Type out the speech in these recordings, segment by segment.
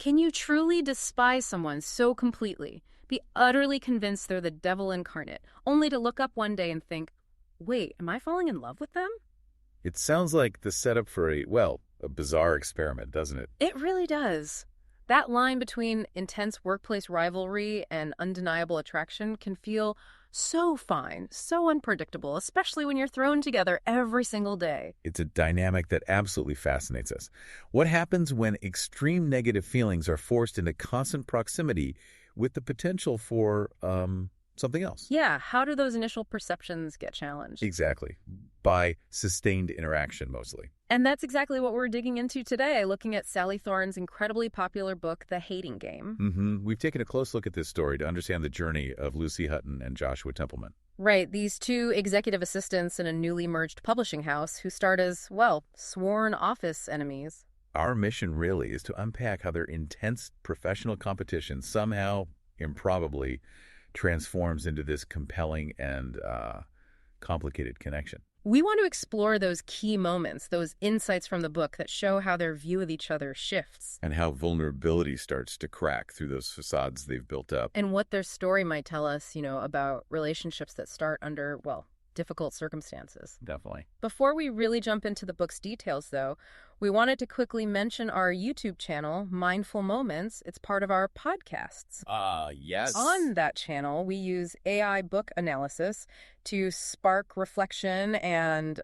Can you truly despise someone so completely, be utterly convinced they're the devil incarnate, only to look up one day and think, wait, am I falling in love with them? It sounds like the setup for a bizarre experiment, doesn't it? It really does. That line between intense workplace rivalry and undeniable attraction can feel so fine, so unpredictable, especially when you're thrown together every single day. It's a dynamic that absolutely fascinates us. What happens when extreme negative feelings are forced into constant proximity with the potential for something else? Yeah, how do those initial perceptions get challenged? Exactly. By sustained interaction, mostly. And that's exactly what we're digging into today, looking at Sally Thorne's incredibly popular book, The Hating Game. We've taken a close look at this story to understand the journey of Lucy Hutton and Joshua Templeman. Right, these two executive assistants in a newly merged publishing house who start as, well, sworn office enemies. Our mission really is to unpack how their intense professional competition somehow, improbably, transforms into this compelling and complicated connection. We want to explore those key moments, those insights from the book that show how their view of each other shifts. And how vulnerability starts to crack through those facades they've built up. And what their story might tell us, about relationships that start under, well, difficult circumstances. Definitely. Before we really jump into the book's details, though, we wanted to quickly mention our YouTube channel, Mindful Moments. It's part of our podcasts. Yes. On that channel, we use AI book analysis to spark reflection and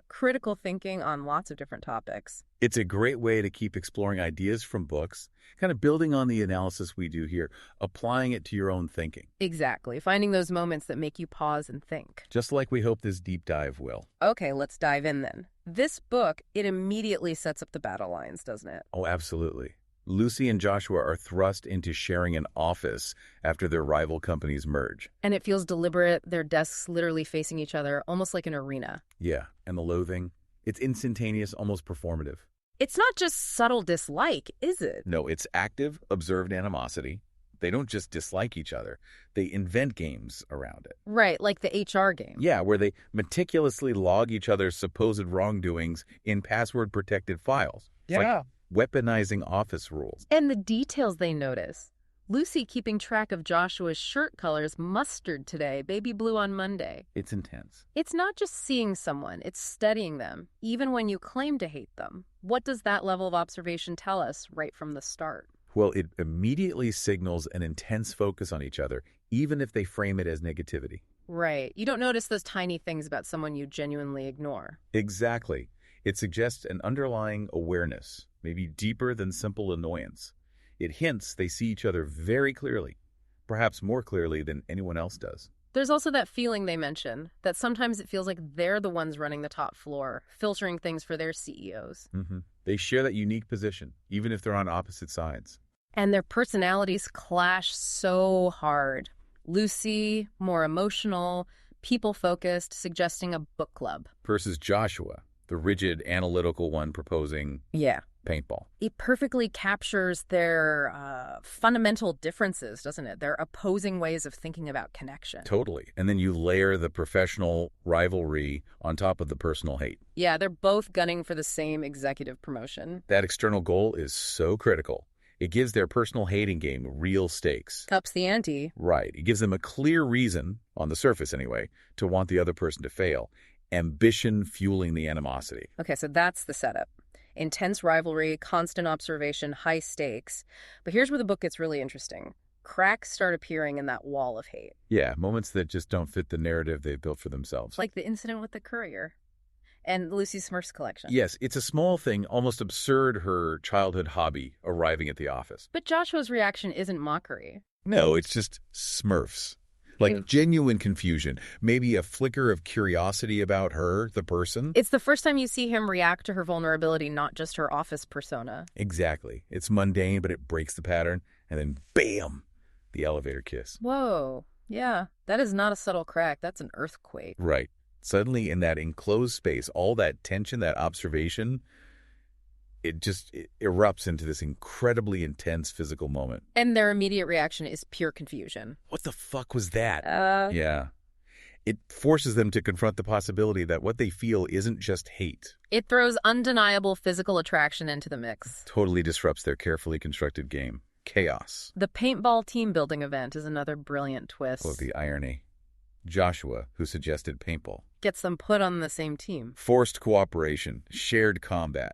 critical thinking on lots of different topics. It's a great way to keep exploring ideas from books, kind of building on the analysis we do here, applying it to your own thinking. Exactly. Finding those moments that make you pause and think. Just like we hope this deep dive will. Okay, let's dive in then. This book, it immediately sets up the battle lines, doesn't it? Oh, absolutely. Lucy and Joshua are thrust into sharing an office after their rival companies merge. And it feels deliberate, their desks literally facing each other, almost like an arena. Yeah, and the loathing, it's instantaneous, almost performative. It's not just subtle dislike, is it? No, it's active, observed animosity. They don't just dislike each other. They invent games around it. Right, like the HR game. Yeah, where they meticulously log each other's supposed wrongdoings in password-protected files. It's like weaponizing office rules. And the details they notice. Lucy keeping track of Joshua's shirt colors, mustard today, baby blue on Monday. It's intense. It's not just seeing someone, it's studying them, even when you claim to hate them. What does that level of observation tell us right from the start? Well, it immediately signals an intense focus on each other, even if they frame it as negativity. Right. You don't notice those tiny things about someone you genuinely ignore. Exactly. It suggests an underlying awareness, maybe deeper than simple annoyance. It hints they see each other very clearly, perhaps more clearly than anyone else does. There's also that feeling they mention, that sometimes it feels like they're the ones running the top floor, filtering things for their CEOs. They share that unique position, even if they're on opposite sides. And their personalities clash so hard. Lucy, more emotional, people-focused, suggesting a book club. Versus Joshua, the rigid, analytical one proposing paintball. It perfectly captures their fundamental differences, doesn't it? Their opposing ways of thinking about connection. Totally. And then you layer the professional rivalry on top of the personal hate. Yeah, they're both gunning for the same executive promotion. That external goal is so critical. It gives their personal hating game real stakes. Ups the ante. Right. It gives them a clear reason, on the surface anyway, to want the other person to fail. Ambition fueling the animosity. Okay, so that's the setup. Intense rivalry, constant observation, high stakes. But here's where the book gets really interesting. Cracks start appearing in that wall of hate. Yeah, moments that just don't fit the narrative they've built for themselves. Like the incident with the courier and Lucy Smurf's collection. Yes, it's a small thing, almost absurd, her childhood hobby arriving at the office. But Joshua's reaction isn't mockery. No, it's just Smurfs. Like genuine confusion, maybe a flicker of curiosity about her, the person. It's the first time you see him react to her vulnerability, not just her office persona. Exactly. It's mundane, but it breaks the pattern. And then, bam, the elevator kiss. Whoa. Yeah, that is not a subtle crack. That's an earthquake. Right. Suddenly, in that enclosed space, all that tension, that observation, it erupts into this incredibly intense physical moment. And their immediate reaction is pure confusion. What the fuck was that? Yeah. It forces them to confront the possibility that what they feel isn't just hate. It throws undeniable physical attraction into the mix. Totally disrupts their carefully constructed game. Chaos. The paintball team-building event is another brilliant twist. Oh, the irony. Joshua, who suggested paintball. Gets them put on the same team. Forced cooperation. Shared combat.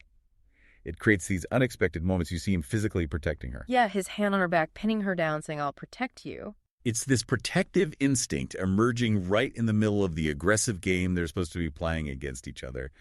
It creates these unexpected moments. You see him physically protecting her. Yeah, his hand on her back, pinning her down, saying, "I'll protect you." It's this protective instinct emerging right in the middle of the aggressive game they're supposed to be playing against each other.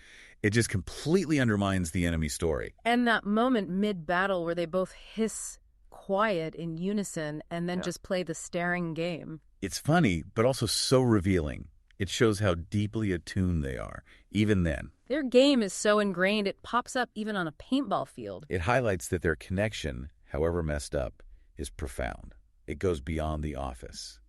It just completely undermines the enemy story. And that moment mid-battle where they both hiss quiet in unison and then just play the staring game. It's funny, but also so revealing. It shows how deeply attuned they are, even then. Their game is so ingrained, it pops up even on a paintball field. It highlights that their connection, however messed up, is profound. It goes beyond the office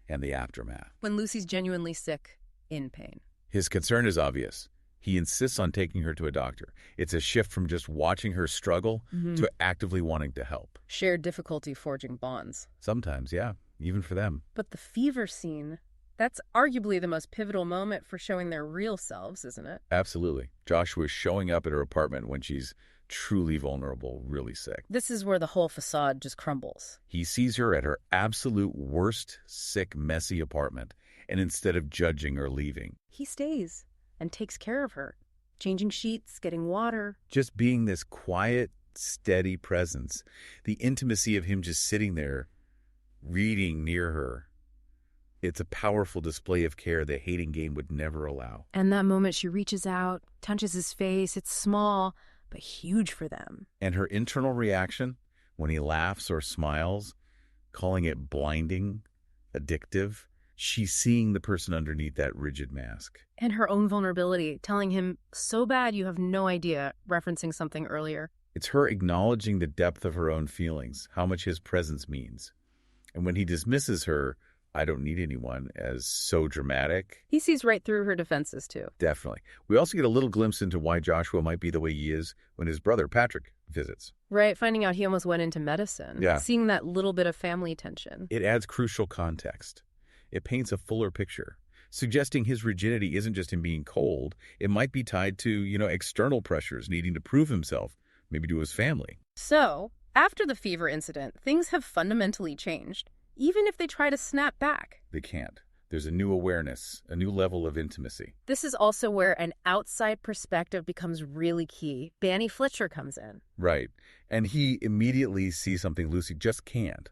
and the aftermath. When Lucy's genuinely sick, in pain. His concern is obvious. He insists on taking her to a doctor. It's a shift from just watching her struggle to actively wanting to help. Shared difficulty forging bonds. Sometimes, yeah, even for them. But the fever scene, that's arguably the most pivotal moment for showing their real selves, isn't it? Absolutely. Joshua's showing up at her apartment when she's truly vulnerable, really sick. This is where the whole facade just crumbles. He sees her at her absolute worst, sick, messy apartment, and instead of judging or leaving, He stays and takes care of her, changing sheets, getting water. just being this quiet, steady presence, the intimacy of him just sitting there, reading near her. It's a powerful display of care the hating game would never allow. And that moment she reaches out, touches his face. It's small, but huge for them. And her internal reaction, when he laughs or smiles, calling it blinding, addictive, she's seeing the person underneath that rigid mask. And her own vulnerability, telling him, "So bad you have no idea," referencing something earlier. It's her acknowledging the depth of her own feelings, how much his presence means. And when he dismisses her, "I don't need anyone," as so dramatic. He sees right through her defenses, too. Definitely. We also get a little glimpse into why Joshua might be the way he is when his brother Patrick visits. Right, finding out he almost went into medicine. Yeah. Seeing that little bit of family tension. It adds crucial context. It paints a fuller picture, suggesting his rigidity isn't just him being cold. It might be tied to, external pressures, needing to prove himself, maybe to his family. So, after the fever incident, things have fundamentally changed, even if they try to snap back. They can't. There's a new awareness, a new level of intimacy. This is also where an outside perspective becomes really key. Banny Fletcher comes in. Right. And he immediately sees something Lucy just can't.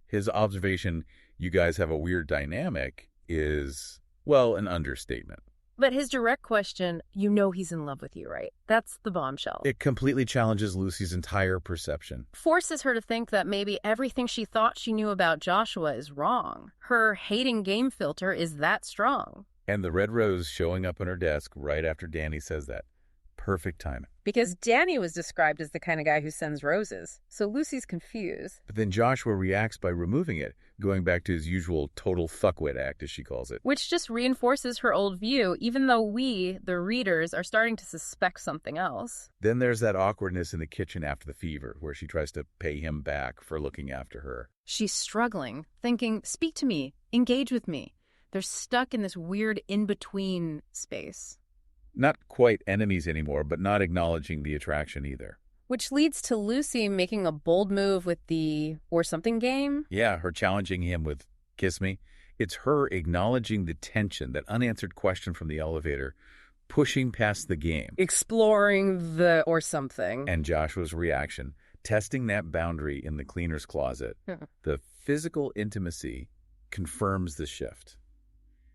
His observation, "You guys have a weird dynamic," is, well, an understatement. But his direct question, "You know he's in love with you, right?" That's the bombshell. It completely challenges Lucy's entire perception. Forces her to think that maybe everything she thought she knew about Joshua is wrong. Her hating game filter is that strong. And the red rose showing up on her desk right after Danny says that. Perfect timing. Because Danny was described as the kind of guy who sends roses. So Lucy's confused. But then Joshua reacts by removing it, going back to his usual total fuckwit act, as she calls it. Which just reinforces her old view, even though we, the readers, are starting to suspect something else. Then there's that awkwardness in the kitchen after the fever, where she tries to pay him back for looking after her. She's struggling, thinking, "Speak to me, engage with me." They're stuck in this weird in-between space. Not quite enemies anymore, but not acknowledging the attraction either. Which leads to Lucy making a bold move with the or something game. Yeah, her challenging him with "kiss me." It's her acknowledging the tension, that unanswered question from the elevator, pushing past the game. Exploring the or something. And Joshua's reaction, testing that boundary in the cleaner's closet. The physical intimacy confirms the shift.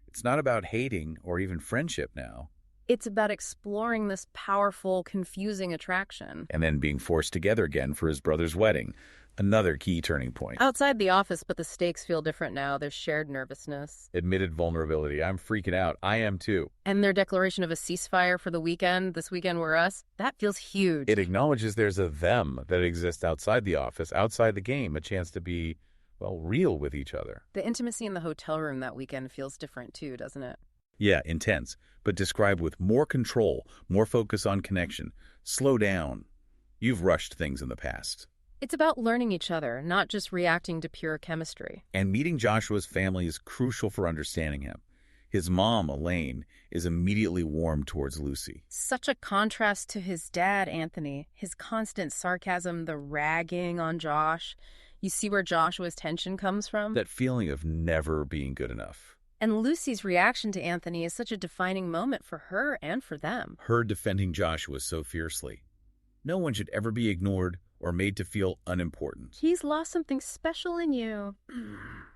It's not about hating or even friendship now. It's about exploring this powerful, confusing attraction. And then being forced together again for his brother's wedding. Another key turning point. Outside the office, but the stakes feel different now. There's shared nervousness. Admitted vulnerability. I'm freaking out. I am too. And their declaration of a ceasefire for the weekend, "This weekend we're us," that feels huge. It acknowledges there's a them that exists outside the office, outside the game, a chance to be, well, real with each other. The intimacy in the hotel room that weekend feels different too, doesn't it? Yeah, intense, but described with more control, more focus on connection. Slow down. You've rushed things in the past. It's about learning each other, not just reacting to pure chemistry. And meeting Joshua's family is crucial for understanding him. His mom, Elaine, is immediately warm towards Lucy. Such a contrast to his dad, Anthony. His constant sarcasm, the ragging on Josh. You see where Joshua's tension comes from? That feeling of never being good enough. And Lucy's reaction to Anthony is such a defining moment for her and for them. Her defending Joshua so fiercely. No one should ever be ignored or made to feel unimportant. He's lost something special in you.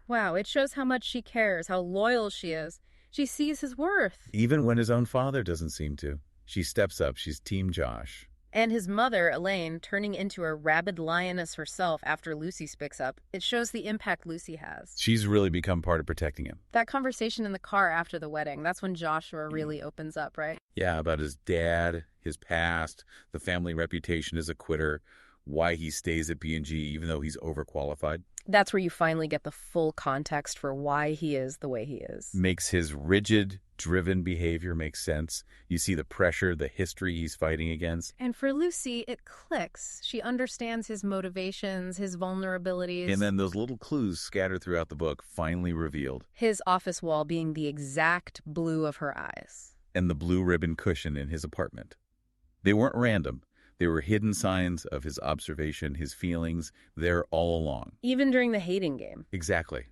Wow, it shows how much she cares, how loyal she is. She sees his worth. Even when his own father doesn't seem to. She steps up. She's Team Josh. And his mother, Elaine, turning into a rabid lioness herself after Lucy speaks up. It shows the impact Lucy has. She's really become part of protecting him. That conversation in the car after the wedding, that's when Joshua really opens up, right? Yeah, about his dad, his past, the family reputation as a quitter, why he stays at B&G even though he's overqualified. That's where you finally get the full context for why he is the way he is. Makes his rigid, driven behavior make sense. You see the pressure, the history he's fighting against. And for Lucy, it clicks. She understands his motivations, his vulnerabilities. And then those little clues scattered throughout the book finally revealed. His office wall being the exact blue of her eyes. And the blue ribbon cushion in his apartment. They weren't random. They were hidden signs of his observation, his feelings, there all along. Even during the hating game. Exactly.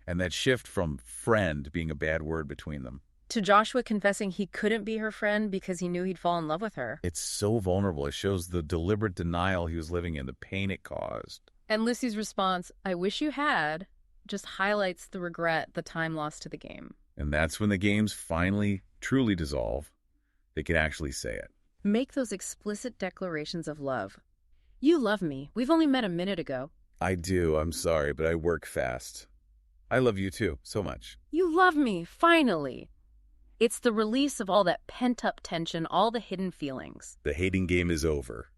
And that shift from friend being a bad word between them. To Joshua confessing he couldn't be her friend because he knew he'd fall in love with her. It's so vulnerable. It shows the deliberate denial he was living in, the pain it caused. And Lucy's response, "I wish you had," just highlights the regret, the time lost to the game. And that's when the games finally truly dissolve. They can actually say it. Make those explicit declarations of love. You love me. We've only met a minute ago. I do. I'm sorry, but I work fast. I love you too, so much. You love me, finally. It's the release of all that pent-up tension, all the hidden feelings. The hating game is over,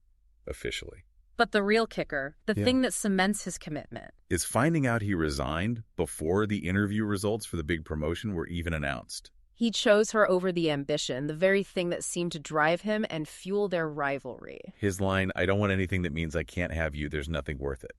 officially. But the real kicker, the thing that cements his commitment, is finding out he resigned before the interview results for the big promotion were even announced. He chose her over the ambition, the very thing that seemed to drive him and fuel their rivalry. His line, "I don't want anything that means I can't have you, there's nothing worth it."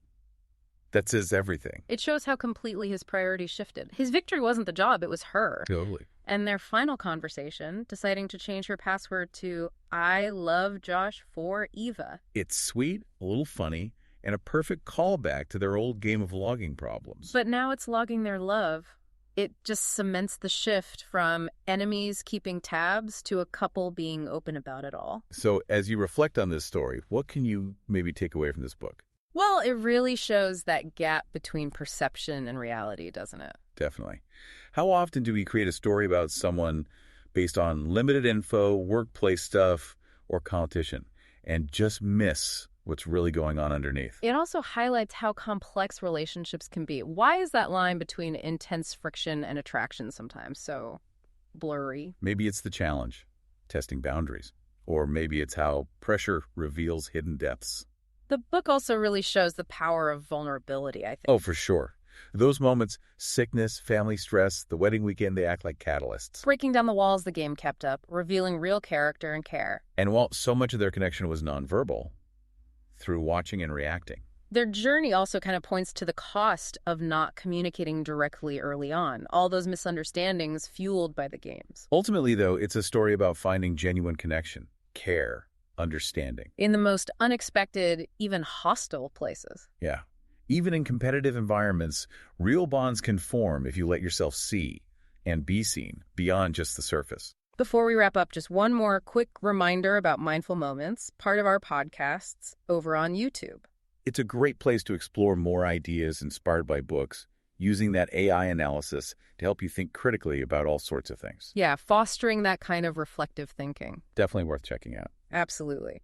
That says everything. It shows how completely his priorities shifted. His victory wasn't the job, it was her. Totally. And their final conversation, deciding to change her password to "I love Josh for Eva." It's sweet, a little funny, and a perfect callback to their old game of logging problems. But now it's logging their love. It just cements the shift from enemies keeping tabs to a couple being open about it all. So as you reflect on this story, what can you maybe take away from this book? Well, it really shows that gap between perception and reality, doesn't it? Definitely. How often do we create a story about someone based on limited info, workplace stuff, or competition, and just miss what's really going on underneath? It also highlights how complex relationships can be. Why is that line between intense friction and attraction sometimes so blurry? Maybe it's the challenge, testing boundaries. Or maybe it's how pressure reveals hidden depths. The book also really shows the power of vulnerability, I think. Oh, for sure. Those moments, sickness, family stress, the wedding weekend, they act like catalysts. Breaking down the walls the game kept up, revealing real character and care. And while so much of their connection was nonverbal, through watching and reacting. Their journey also kind of points to the cost of not communicating directly early on. All those misunderstandings fueled by the games. Ultimately, though, it's a story about finding genuine connection, care, understanding. In the most unexpected, even hostile places. Yeah. Even in competitive environments, real bonds can form if you let yourself see and be seen beyond just the surface. Before we wrap up, just one more quick reminder about Mindful Moments, part of our podcasts over on YouTube. It's a great place to explore more ideas inspired by books, using that AI analysis to help you think critically about all sorts of things. Yeah, fostering that kind of reflective thinking. Definitely worth checking out. Absolutely.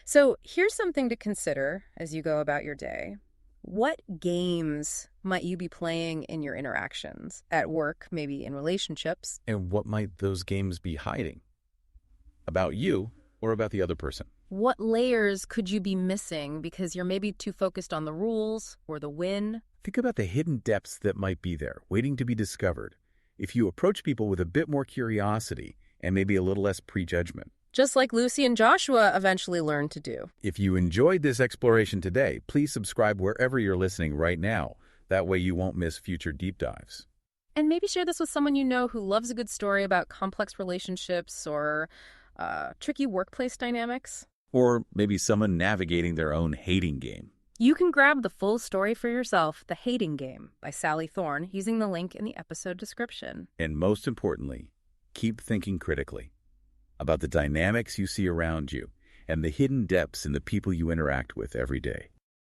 So here's something to consider as you go about your day. What games might you be playing in your interactions at work, maybe in relationships? And what might those games be hiding? About you or about the other person? What layers could you be missing because you're maybe too focused on the rules or the win? Think about the hidden depths that might be there, waiting to be discovered, if you approach people with a bit more curiosity and maybe a little less prejudgment. Just like Lucy and Joshua eventually learned to do. If you enjoyed this exploration today, please subscribe wherever you're listening right now. That way you won't miss future deep dives. And maybe share this with someone you know who loves a good story about complex relationships or tricky workplace dynamics. Or maybe someone navigating their own hating game. You can grab the full story for yourself, The Hating Game by Sally Thorne, using the link in the episode description. And most importantly, keep thinking critically about the dynamics you see around you and the hidden depths in the people you interact with every day.